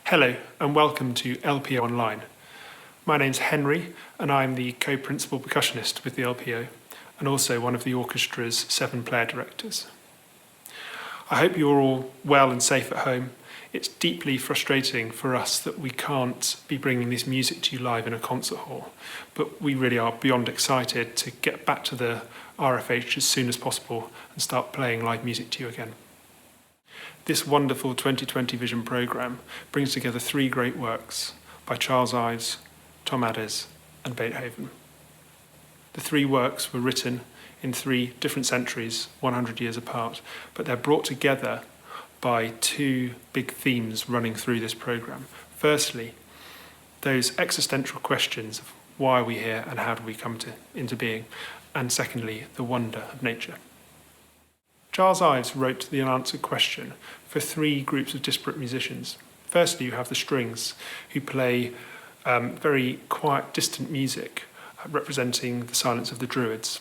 Hello and welcome to LPO Online. My name's Henry and I'm the co-principal percussionist with the LPO and also one of the orchestra's 7 player directors. I hope you're all well and safe at home. It's deeply frustrating for us that we can't be bringing this music to you live in a concert hall, but we really are beyond excited to get back to the RFH as soon as possible and start playing live music to you again. This wonderful 2020 Vision programme brings together 3 great works by Charles Ives, Tom Adès and Beethoven. The 3 works were written in 3 different centuries, 100 years apart, but they're brought together by 2 big themes running through this programme. Firstly, those existential questions of why are we here and how do we come into being, and secondly, the wonder of nature. Charles Ives wrote the unanswered question for 3 groups of disparate musicians. Firstly, you have the strings, who play very quiet, distant music, representing the silence of the Druids.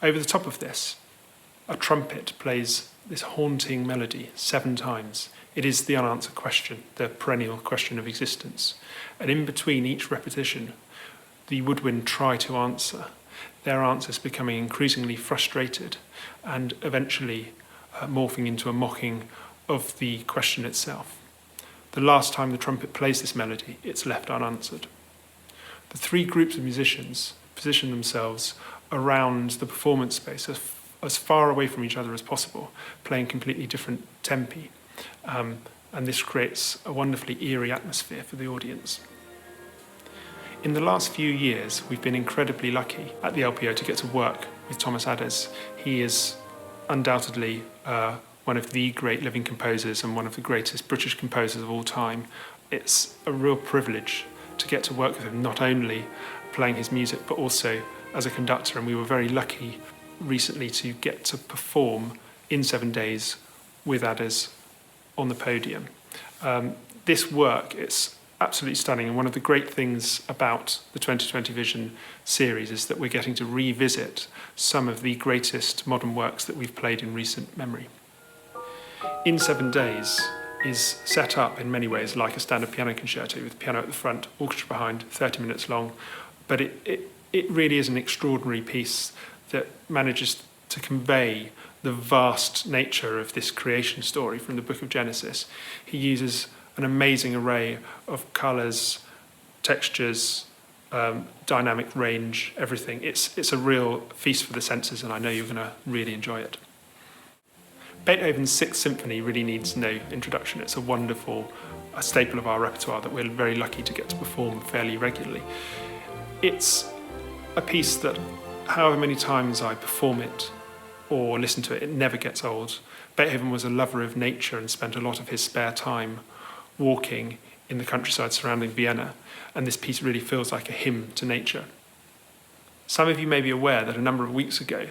Over the top of this, a trumpet plays this haunting melody 7 times. It is the unanswered question, the perennial question of existence. And in between each repetition, the woodwind try to answer, their answers becoming increasingly frustrated and eventually morphing into a mocking of the question itself. The last time the trumpet plays this melody, it's left unanswered. The 3 groups of musicians position themselves around the performance space as far away from each other as possible, playing completely different tempi. And this creates a wonderfully eerie atmosphere for the audience. In the last few years, we've been incredibly lucky at the LPO to get to work with Thomas Adès. He is undoubtedly one of the great living composers and one of the greatest British composers of all time. It's a real privilege to get to work with him, not only playing his music, but also as a conductor. And we were very lucky recently to get to perform in 7 days with Adès on the podium. This work, it's absolutely stunning, and one of the great things about the 2020 Vision series is that we're getting to revisit some of the greatest modern works that we've played in recent memory. In 7 days is set up in many ways like a standard piano concerto with piano at the front, orchestra behind, 30 minutes long, but it really is an extraordinary piece that manages to convey the vast nature of this creation story from the book of Genesis. He uses an amazing array of colours, textures, dynamic range, everything. It's a real feast for the senses, and I know you're going to really enjoy it. Beethoven's 6th Symphony really needs no introduction. It's a wonderful staple of our repertoire that we're very lucky to get to perform fairly regularly. It's a piece that, however many times I perform it or listen to it, it never gets old. Beethoven was a lover of nature and spent a lot of his spare time walking in the countryside surrounding Vienna, and this piece really feels like a hymn to nature. Some of you may be aware that a number of weeks ago,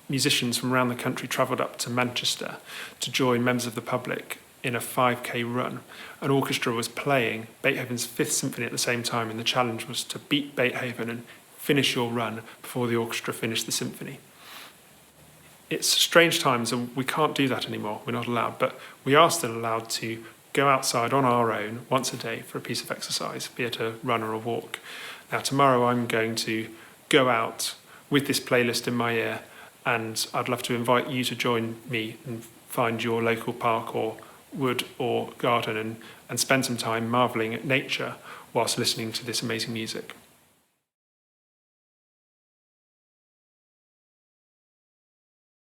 musicians from around the country travelled up to Manchester to join members of the public in a 5K run. An orchestra was playing Beethoven's 5th Symphony at the same time, and the challenge was to beat Beethoven and finish your run before the orchestra finished the symphony. It's strange times, and we can't do that anymore. We're not allowed, but we are still allowed to go outside on our own once a day for a piece of exercise, be it a run or a walk. Now, tomorrow I'm going to go out with this playlist in my ear, and I'd love to invite you to join me and find your local park or wood or garden and spend some time marvelling at nature whilst listening to this amazing music.